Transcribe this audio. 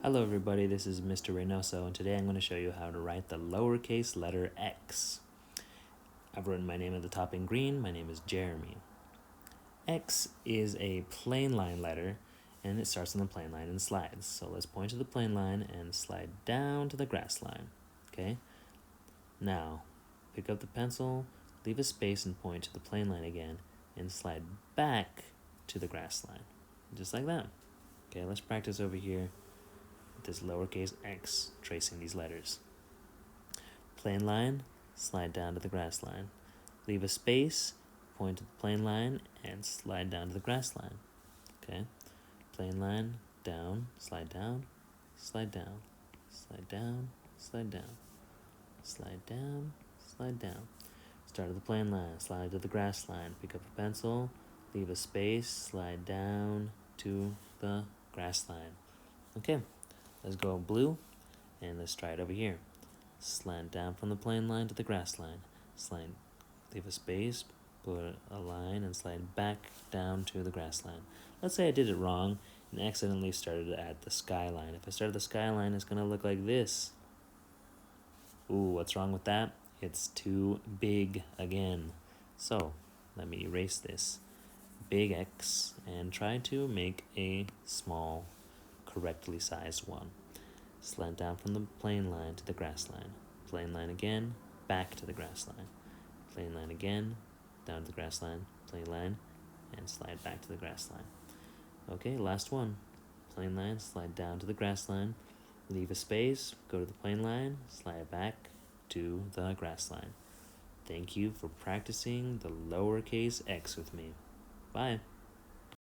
Hello everybody, this is Mr. Reynoso, and today I'm going to show you how to write the lowercase letter X. I've written my name at the top in green. My name is Jeremy. X is a plain line letter, and it starts on the plain line and slides. So let's point to the plain line and slide down to the grass line. Okay? Now, pick up the pencil, leave a space and point to the plain line again, and slide back to the grass line. Just like that. Okay, let's practice over here. This lowercase x tracing these letters. Plain line, slide down to the grass line. Leave a space, point to the plain line, and slide down to the grass line. Okay? Plain line, down, slide down, slide down, slide down, slide down, slide down, slide down. Start at the plain line, slide to the grass line, pick up a pencil, leave a space, slide down to the grass line. Okay. Let's go blue, and let's try it over here. Slant down from the plain line to the grass line. Leave a space, put a line, and slide back down to the grass line. Let's say I did it wrong and accidentally started at the sky line. If I start at the sky line, it's going to look like this. Ooh, what's wrong with that? It's too big again. So, let me erase this big X and try to make a small correctly sized one. Slant down from the plain line to the grass line. Plain line again, back to the grass line. Plain line again, down to the grass line, plain line, and slide back to the grass line. Okay, last one. Plain line, slide down to the grass line, leave a space, go to the plain line, slide back to the grass line. Thank you for practicing the lowercase x with me. Bye.